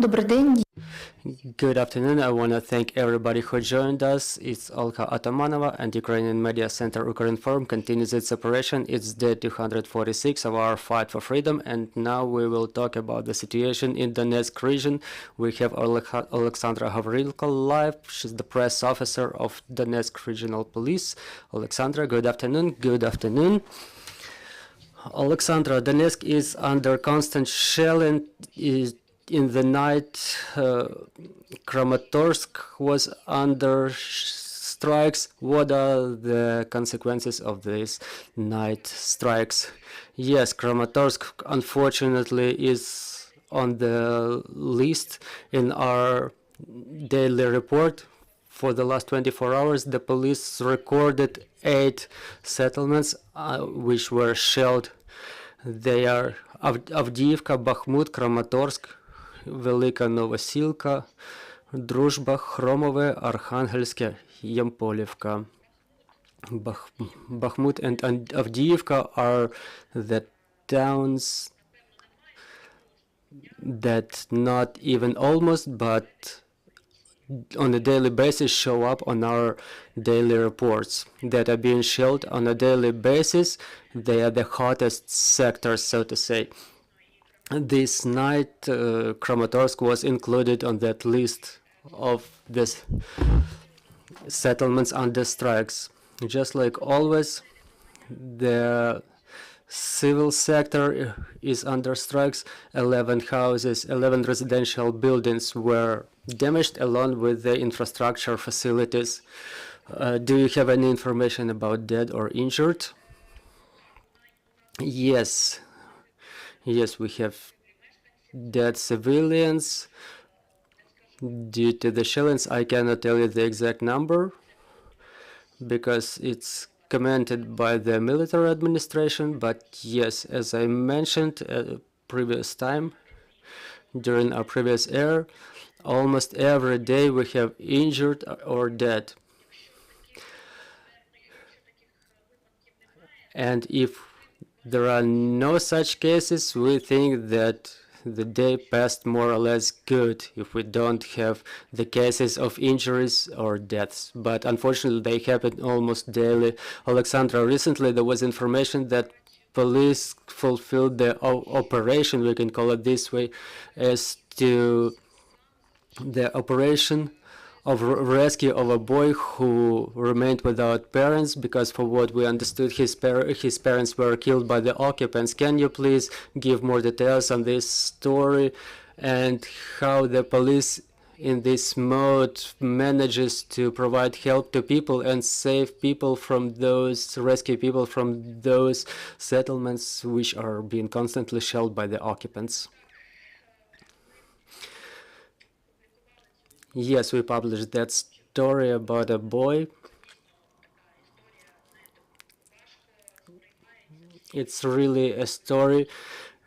Добрий день. Good afternoon. I want to thank everybody who joined us. It's Olga Atamanova, and Ukrainian Media Center Ukrinform continues its operation. It's day 246 of our fight for freedom, and now we will talk about the situation in Donetsk region. We have Oleksandr Havrylko live. She's the press officer of Donetsk Regional Police. Oleksandra, good afternoon. Good afternoon. Alexandra, Donetsk is under constant shelling. In the night, Kramatorsk was under strikes. What are the consequences of these night strikes? Yes, Kramatorsk unfortunately is on the list in our daily report. For the last 24 hours, the police recorded 8 settlements which were shelled. They are Avdiivka, Bakhmut, Kramatorsk, Велика Новосілка, Дружба, Хромове, Архангельське, Ямполівка. Bakhmut and Avdiivka are the towns that not even almost, but on a daily basis show up on our daily reports that are being shelled on a daily basis. They are the hottest sectors, so to say. This night, Kramatorsk was included on that list of this settlements under strikes. Just like always, the civil sector is under strikes. 11 houses, 11 residential buildings were damaged along with the infrastructure facilities. Do you have any information about dead or injured? Yes. Yes, we have dead civilians due to the shellings. I cannot tell you the exact number because it's commented by the military administration, but yes, as I mentioned previous time during our previous air, almost every day we have injured or dead. And if there are no such cases, we think that the day passed more or less good if we don't have the cases of injuries or deaths. But unfortunately, they happen almost daily. Alexandra, recently there was information that police fulfilled the operation, we can call it this way, as to the operation of rescue of a boy who remained without parents because, for what we understood, his parents were killed by the occupants. Can you please give more details on this story and how the police in this mode manages to provide help to people and save people from those, rescue people from those settlements which are being constantly shelled by the occupants? Yes, we published that story about a boy. It's really a story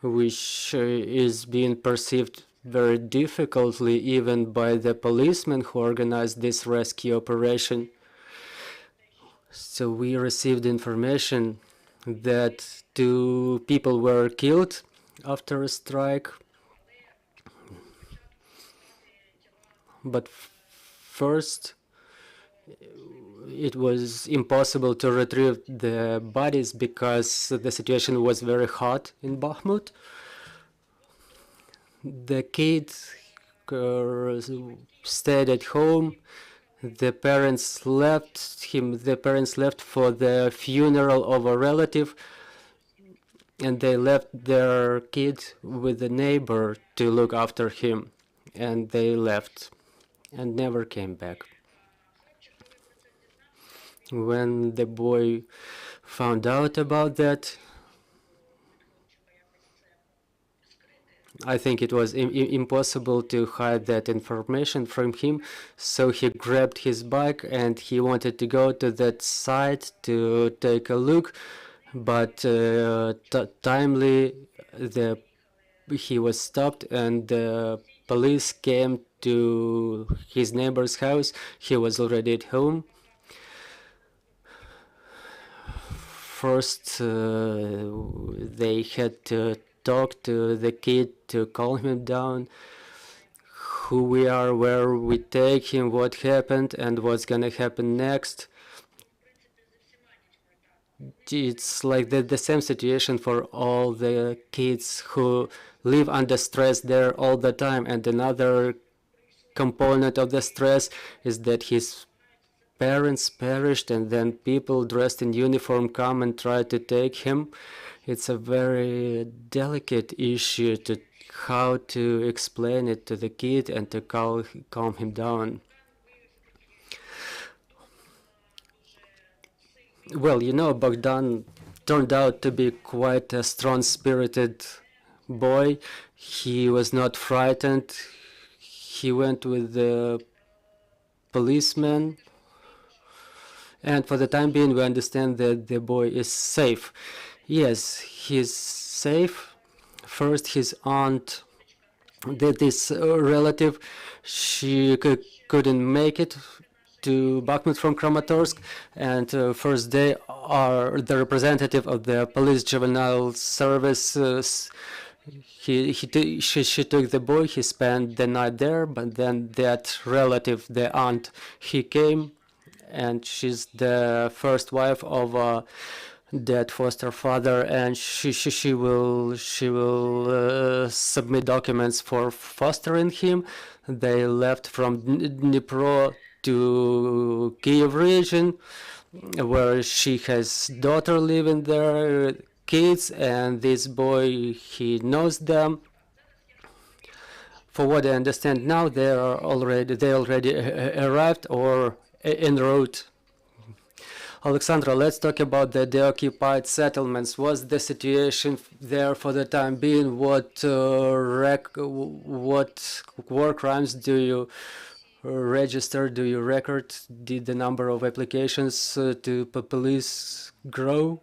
which is being perceived very difficultly even by the policemen who organized this rescue operation. So we received information that 2 people were killed after a strike. But first, it was impossible to retrieve the bodies because the situation was very hot in Bakhmut. The kid stayed at home. The parents left him. The parents left for the funeral of a relative, and they left their kid with a neighbor to look after him, and they left and never came back. When the boy found out about that, I think it was impossible to hide that information from him, so he grabbed his bike and he wanted to go to that site to take a look, but timely he was stopped and the police came to his neighbor's house. He was already at home. First, they had to talk to the kid to calm him down. who we are, where we take him, what happened, and what's gonna happen next. It's like the same situation for all the kids who live under stress there all the time. And another component of the stress is that his parents perished, and then people dressed in uniform come and try to take him. It's a very delicate issue to how to explain it to the kid and to calm him down. Well, you know, Bogdan turned out to be quite a strong-spirited boy. He was not frightened. He went with the policeman, and for the time being, we understand that the boy is safe. Yes, he's safe. First, his aunt, this relative, she couldn't make it to Bakhmut from Kramatorsk, and first they are the representative of the police juvenile service. She took the boy. He spent the night there, but then that relative, the aunt, he came, and she's the first wife of dead foster father, and she will submit documents for fostering him. They left from Dnipro to Kyiv region, where she has daughter living there, kids, and this boy, he knows them. For what I understand now, they already arrived or en route. Alexandra, let's talk about the occupied settlements. What's the situation there for the time being? What war crimes do you register? Do you record? Did the number of applications to police grow?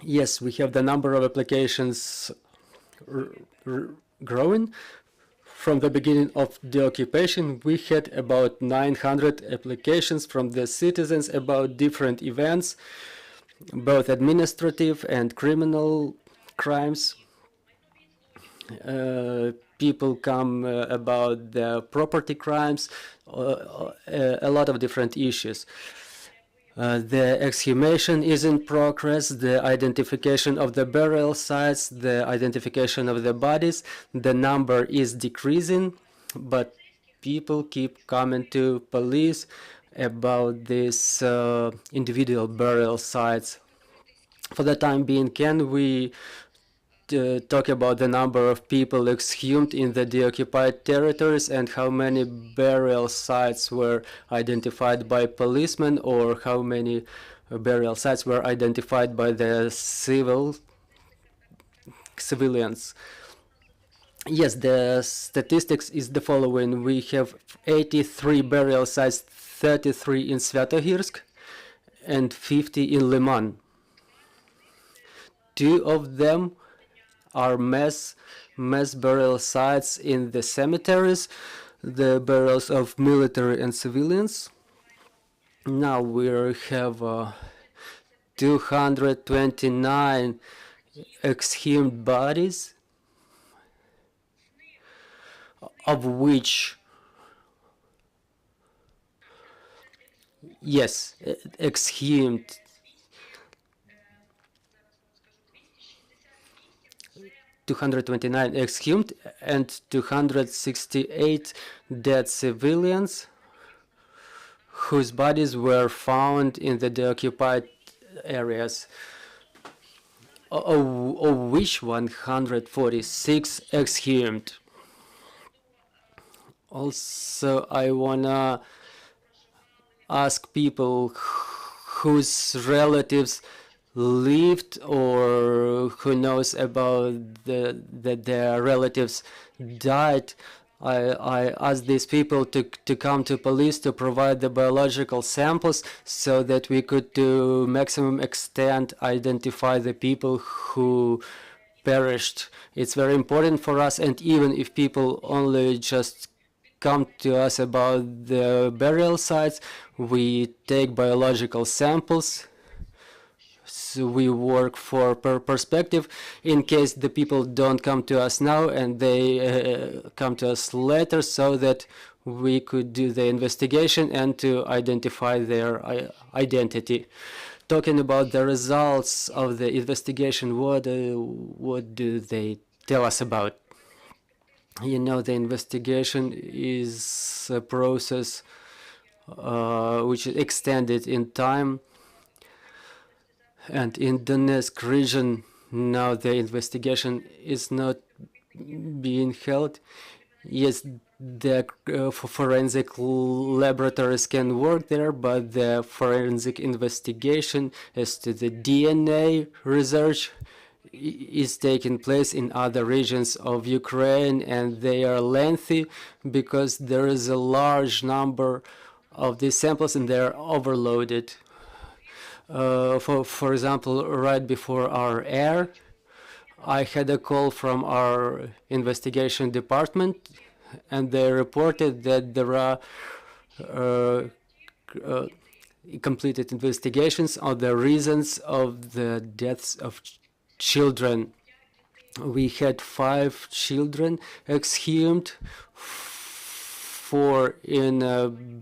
Yes, we have the number of applications growing. From the beginning of the occupation, we had about 900 applications from the citizens about different events, both administrative and criminal crimes. People come about the property crimes, a lot of different issues. The exhumation is in progress, the identification of the burial sites, the identification of the bodies. The number is decreasing, but people keep coming to police about these individual burial sites. For the time being, can we talk about the number of people exhumed in the deoccupied territories and how many burial sites were identified by policemen, or how many burial sites were identified by the civilians? Yes, the statistics is the following. We have 83 burial sites, 33 in Svятогірськ and 50 in Liman. 2 of them are mass burial sites in the cemeteries, the burials of military and civilians. Now we have 229 exhumed bodies, of which, yes, exhumed 229 exhumed and 268 dead civilians whose bodies were found in the occupied areas, of which 146 exhumed. Also, I wanna ask people whose relatives lived or who knows about that their relatives died. I asked these people to come to police to provide the biological samples so that we could to maximum extent identify the people who perished. It's very important for us, and even if people only just come to us about the burial sites, we take biological samples we work for perspective in case the people don't come to us now and they come to us later, so that we could do the investigation and to identify their identity. Talking about the results of the investigation, what do they tell us about? You know, the investigation is a process which is extended in time, and in Donetsk region now the investigation is not being held. Yes, the forensic laboratories can work there, but the forensic investigation as to the DNA research is taking place in other regions of Ukraine, and they are lengthy because there is a large number of these samples and they are overloaded. For example, right before our air, I had a call from our investigation department, and they reported that there are completed investigations on the reasons of the deaths of children. We had 5 children exhumed, 4 in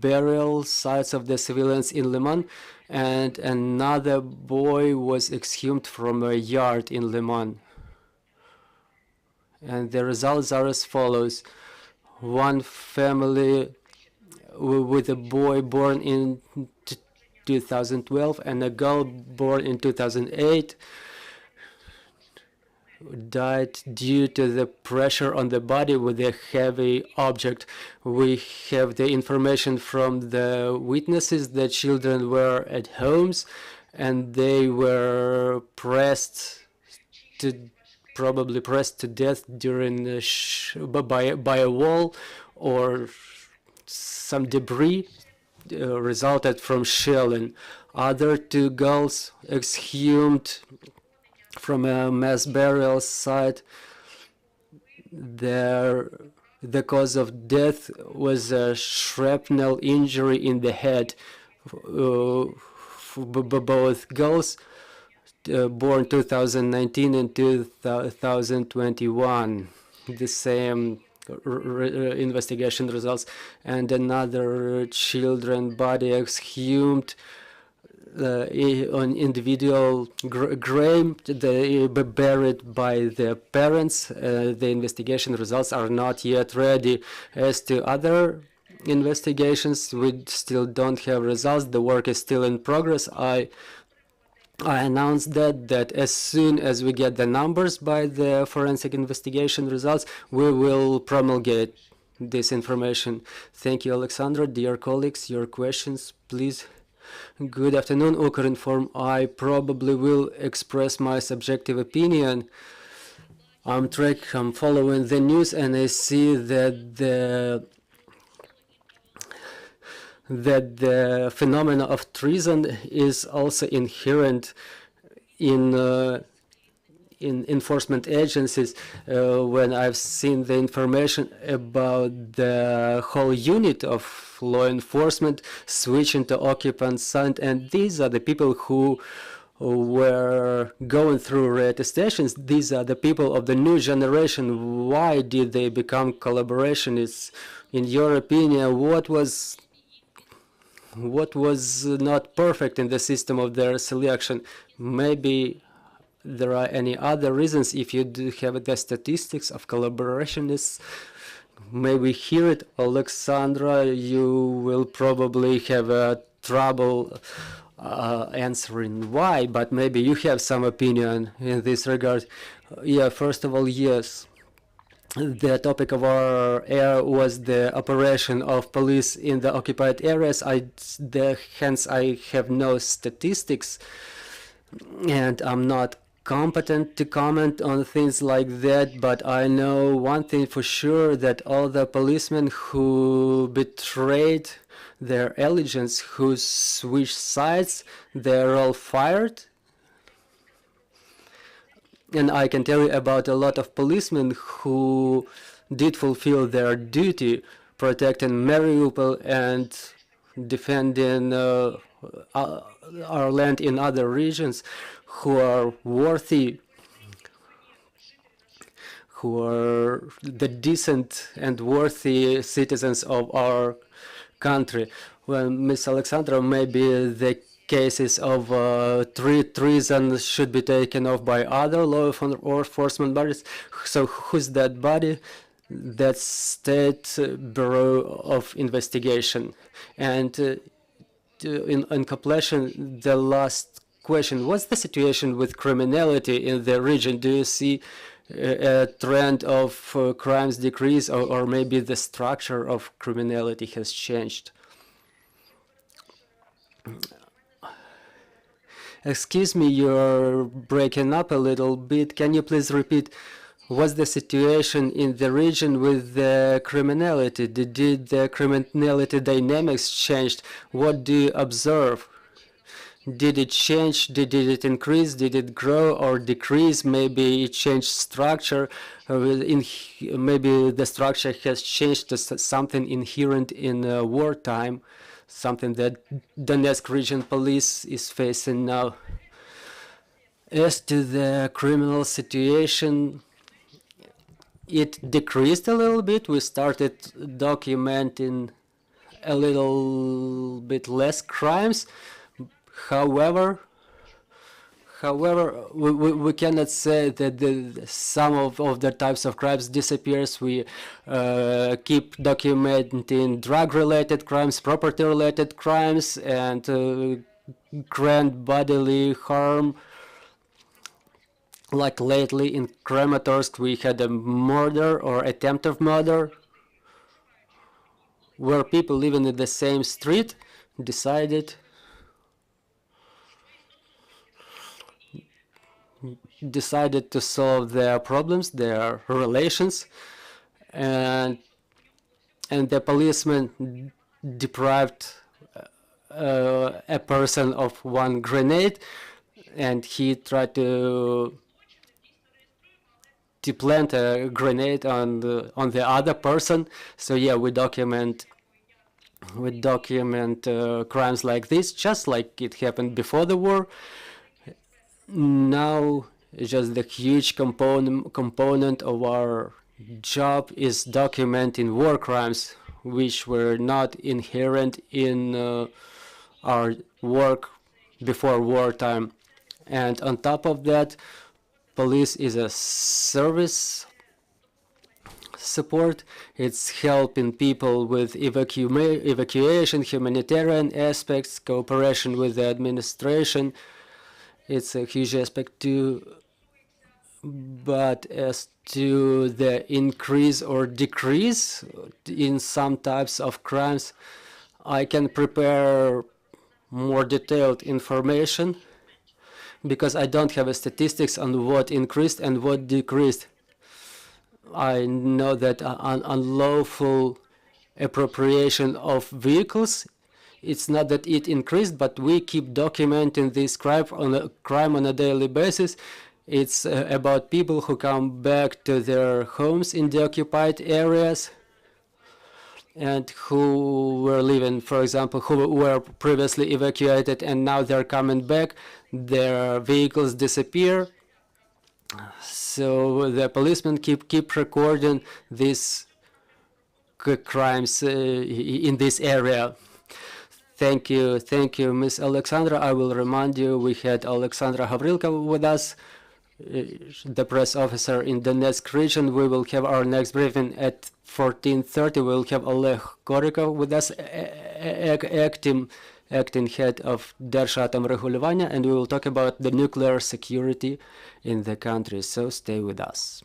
burial sites of the civilians in Liman, and another boy was exhumed from a yard in Liman. And the results are as follows. One family with a boy born in 2012 and a girl born in 2008 died due to the pressure on the body with a heavy object. We have the information from the witnesses that children were at homes and they were probably pressed to death during by a wall, or some debris resulted from shelling. Other 2 girls exhumed from a mass burial site. The cause of death was a shrapnel injury in the head. Both girls born 2019 and 2021. The same investigation results. And another children body exhumed on individual grave, buried by their parents. The investigation results are not yet ready. As to other investigations, we still don't have results. The work is still in progress. I announced that as soon as we get the numbers by the forensic investigation results, we will promulgate this information. Thank you, Oleksandr. Dear colleagues, your questions, please. Good afternoon, Ukrinform. I probably will express my subjective opinion. I'm following the news, and I see that the phenomena of treason is also inherent in enforcement agencies. When I've seen the information about the whole unit of law enforcement switching to occupant side, and these are the people who were going through re-attestations. These are the people of the new generation. Why did they become collaborationists? In your opinion, what was not perfect in the system of their selection? Maybe there are any other reasons. If you do have the statistics of collaborationists, maybe hear it. Alexandra, you will probably have trouble answering why, but maybe you have some opinion in this regard. Yeah, first of all, yes. The topic of our air was the operation of police in the occupied areas. Hence, I have no statistics, and I'm not competent to comment on things like that. But I know one thing for sure, that all the policemen who betrayed their allegiance, who switched sides, they're all fired. And I can tell you about a lot of policemen who did fulfill their duty, protecting Mariupol and defending our land in other regions, who are worthy, who are the decent and worthy citizens of our country. Well, Ms. Alexandra, maybe the cases of treason should be taken off by other law enforcement bodies. So who's that body? That's State Bureau of Investigation. And in completion, the last question: what's the situation with criminality in the region? Do you see a trend of crimes decrease, or maybe the structure of criminality has changed? Excuse me, you're breaking up a little bit. Can you please repeat? What's the situation in the region with the criminality? Did the criminality dynamics changed? What do you observe? Did it change? Did it increase? Did it grow or decrease? Maybe it changed structure. Maybe the structure has changed to something inherent in wartime, something that Donetsk region police is facing now. As to the criminal situation, it decreased a little bit. We started documenting a little bit less crimes. However, we cannot say that some of the types of crimes disappears. We keep documenting drug-related crimes, property-related crimes, and grand bodily harm. Like lately in Kramatorsk, we had a murder or attempt of murder, where people living in the same street decided to solve their problems, their relations, and the policeman deprived a person of one grenade, and he tried to plant a grenade on the other person. So yeah, we document crimes like this, just like it happened before the war. Now, just the huge component of our job is documenting war crimes, which were not inherent in our work before wartime. And on top of that, police is a service support. It's helping people with evacuation, humanitarian aspects, cooperation with the administration. It's a huge aspect too. But as to the increase or decrease in some types of crimes, I can prepare more detailed information, because I don't have a statistics on what increased and what decreased. I know that unlawful appropriation of vehicles, it's not that it increased, but we keep documenting this crime on a daily basis. It's about people who come back to their homes in the occupied areas and who were living, for example, who were previously evacuated and now they're coming back. Their vehicles disappear. So the policemen keep recording these crimes in this area. Thank you, Ms. Alexandra. I will remind you, we had Oleksandr Havrylko with us, the press officer in the Donetsk region. We will have our next briefing at 14:30. We will have Oleg Korykov with us, acting head of Держатомрегулювання, and we will talk about the nuclear security in the country. So stay with us.